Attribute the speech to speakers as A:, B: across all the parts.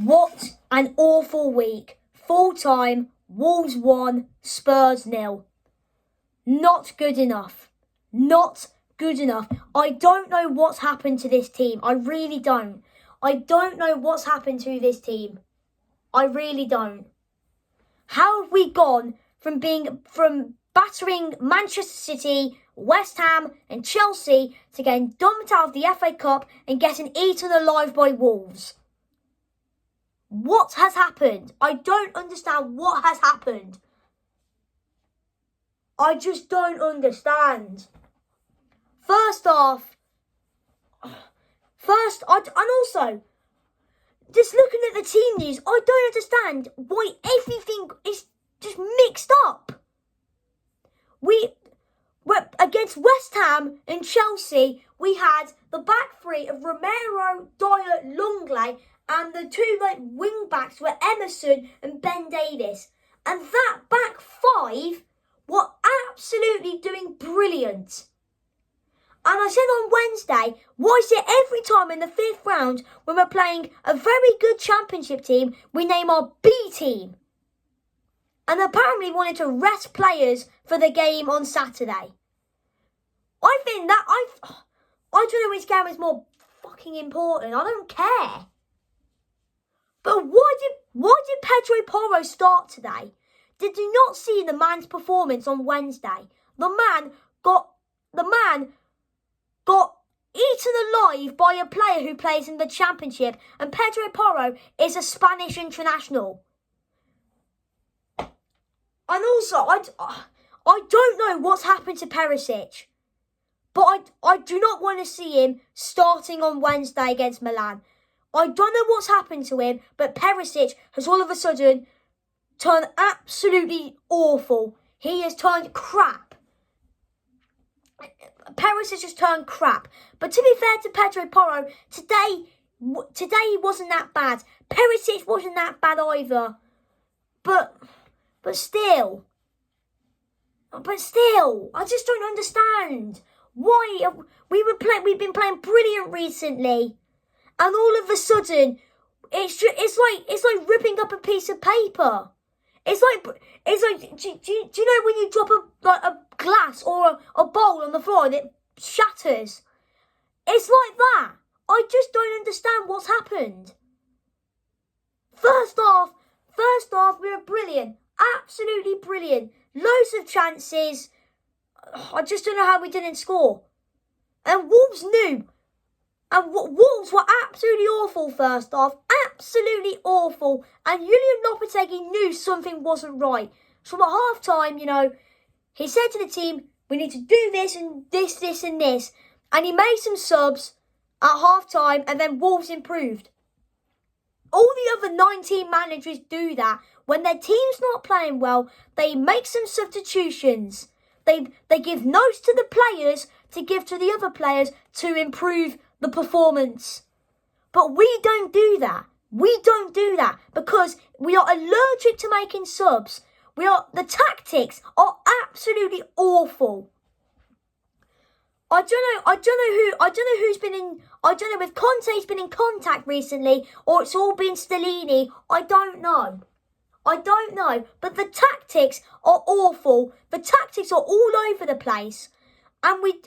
A: What an awful week. Full time, Wolves 1, Spurs 0. Not good enough. Not good enough. I don't know what's happened to this team. I really don't. I don't know what's happened to this team. I really don't. How have we gone from battering Manchester City, West Ham and Chelsea to getting dumped out of the FA Cup and getting eaten alive by Wolves? What has happened? I don't understand what has happened. I just don't understand. And also, just looking at the team news, I don't understand why everything is just mixed up. We're against West Ham and Chelsea, we had the back three of Romero, Dyer, Longley, and the two wing backs were Emerson and Ben Davis. And that back five were absolutely doing brilliant. And I said on Wednesday, why is it every time in the 5th round when we're playing a very good championship team, we name our B team? And apparently wanted to rest players for the game on Saturday. I think that I don't know which game is more fucking important. I don't care. But why did Pedro Porro start today? Did you not see the man's performance on Wednesday? The man got eaten alive by a player who plays in the Championship, and Pedro Porro is a Spanish international. And also, I don't know what's happened to Perisic, but I do not want to see him starting on Wednesday against Milan. I don't know what's happened to him, but Perisic has all of a sudden turned absolutely awful. He has turned crap. Perisic has turned crap. But to be fair to Pedro Porro, today he wasn't that bad. Perisic wasn't that bad either. But still, I just don't understand why we've been playing brilliant recently, and all of a sudden it's like ripping up a piece of paper. It's like do you know when you drop a glass or a bowl on the floor and it shatters? It's like that. I just don't understand what's happened. First half we were brilliant. Absolutely brilliant. Loads of chances. I just don't know how we didn't score. And Wolves knew. And Wolves were absolutely awful first half. Absolutely awful. And Julian Lopetegui knew something wasn't right. So at half time, he said to the team, we need to do this and this and this. And he made some subs at half time, and then Wolves improved. All the other 19 managers do that. When their team's not playing well, they make some substitutions. They give notes to the players to give to the other players to improve the performance. But we don't do that. We don't do that because we are allergic to making subs. The tactics are absolutely awful. I don't know if Conte's been in contact recently or it's all been Stellini. I don't know. But the tactics are awful. The tactics are all over the place. And we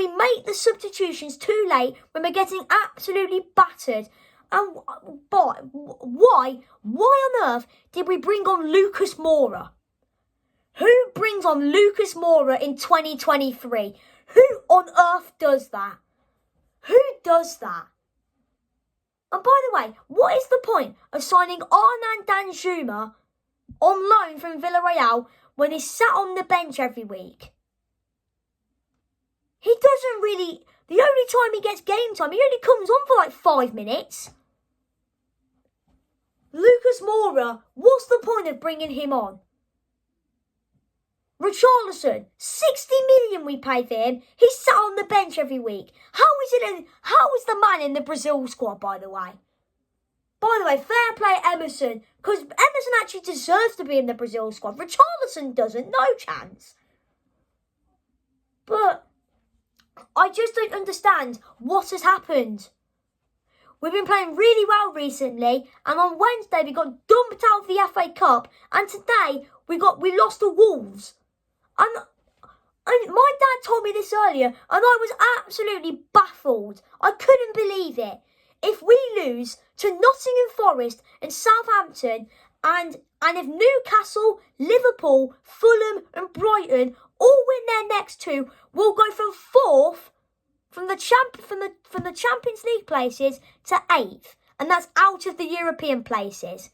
A: make the substitutions too late when we're getting absolutely battered. And why on earth did we bring on Lucas Moura? Who brings on Lucas Moura in 2023? Who on earth does that? Who does that? And by the way, what is the point of signing Arnan Danjuma on loan from Villarreal when he's sat on the bench every week? He doesn't really... The only time he gets game time, he only comes on for 5 minutes. Lucas Moura, what's the point of bringing him on? Richarlison, 60 million we pay for him. He's sat on the bench every week. How is the man in the Brazil squad, by the way? By the way, fair play Emerson, because Emerson actually deserves to be in the Brazil squad. Richarlison doesn't, no chance. But I just don't understand what has happened. We've been playing really well recently, and on Wednesday we got dumped out of the FA Cup, and today we lost to Wolves. And my dad told me this earlier, and I was absolutely baffled. I couldn't believe it. If we lose to Nottingham Forest and Southampton, and if Newcastle, Liverpool, Fulham and Brighton all win their next two, we'll go from 4th from the Champions League places to 8th, and that's out of the European places.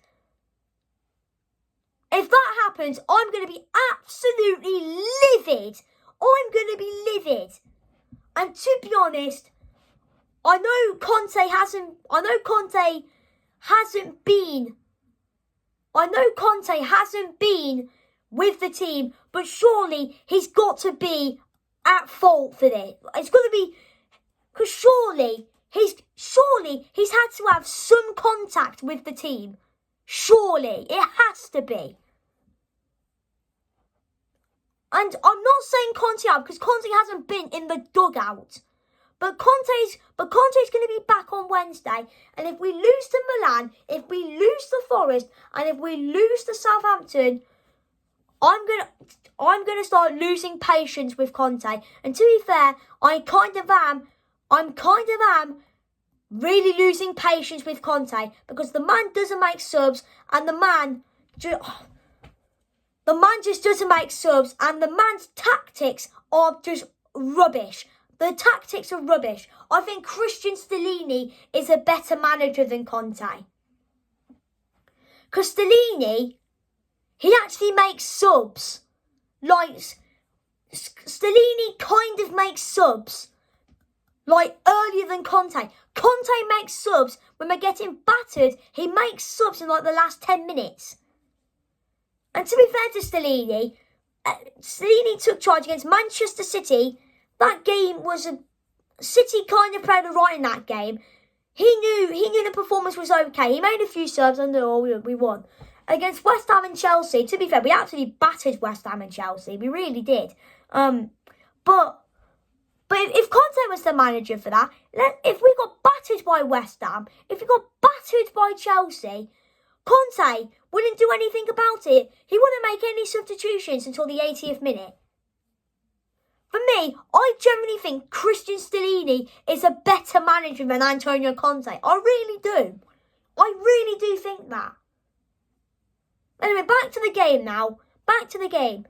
A: If that happens, I'm going to be absolutely livid. I'm going to be livid. And to be honest, I know Conte hasn't been with the team, but surely he's got to be at fault for this. It's got to be, because surely he's had to have some contact with the team. Surely it has to be. And I'm not saying Conte out, because Conte hasn't been in the dugout. But Conte's going to be back on Wednesday. And if we lose to Milan, if we lose to Forest, and if we lose to Southampton, I'm gonna start losing patience with Conte. And to be fair, I'm kind of am really losing patience with Conte, because the man doesn't make subs, and the man just doesn't make subs, and the man's tactics are just rubbish. The tactics are rubbish. I think Christian Stellini is a better manager than Conte. Because Stellini, he actually makes subs. Like, Stellini kind of makes subs, like, earlier than Conte. Conte makes subs when we're getting battered. He makes subs in, like, the last 10 minutes. And to be fair to Stellini, Stellini took charge against Manchester City. That game was City kind of played right in that game. He knew the performance was okay. He made a few serves and we won. Against West Ham and Chelsea, to be fair, we absolutely battered West Ham and Chelsea. We really did. But if Conte was the manager for that, if we got battered by West Ham, if we got battered by Chelsea, Conte wouldn't do anything about it. He wouldn't make any substitutions until the 80th minute. For me, I generally think Christian Stellini is a better manager than Antonio Conte. I really do. I really do think that. Anyway, back to the game now. Back to the game.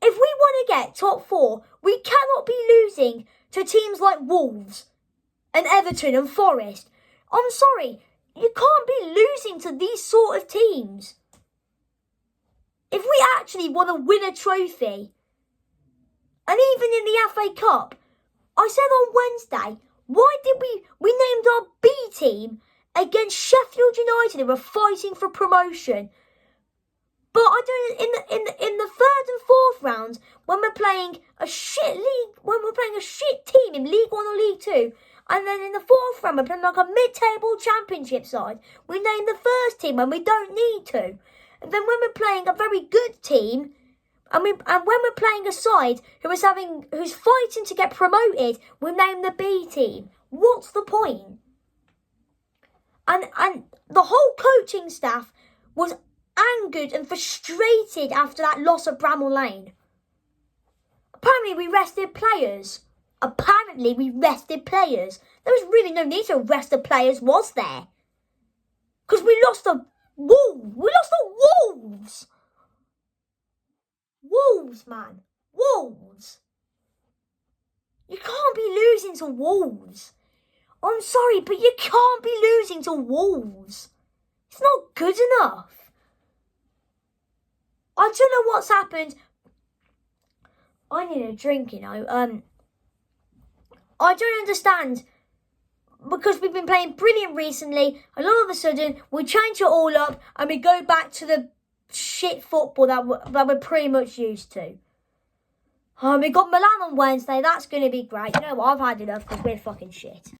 A: If we want to get top 4, we cannot be losing to teams like Wolves and Everton and Forest. I'm sorry, you can't be losing to these sort of teams. If we actually want to win a trophy, and even in the FA Cup, I said on Wednesday, why did we named our B team against Sheffield United, who were fighting for promotion. But I don't, in the 3rd and 4th rounds, when we're playing a shit team in League 1 or League 2, and then in the 4th round we're playing like a mid-table championship side, we name the first team when we don't need to. And then when we're playing a very good team, and when we're playing a side who's fighting to get promoted, we name the B team. What's the point? And the whole coaching staff was angered and frustrated after that loss at Bramall Lane. Apparently we rested players. There was really no need to rest the players, was there? Because we lost the Wolves. Wolves, man. Wolves. You can't be losing to Wolves. I'm sorry, but you can't be losing to Wolves. It's not good enough. I don't know what's happened. I need a drink, you know. I don't understand. Because we've been playing brilliant recently, and all of a sudden we change it all up and we go back to the shit football that we're pretty much used to. We got Milan on Wednesday. That's going to be great. You know what? I've had enough because we're fucking shit.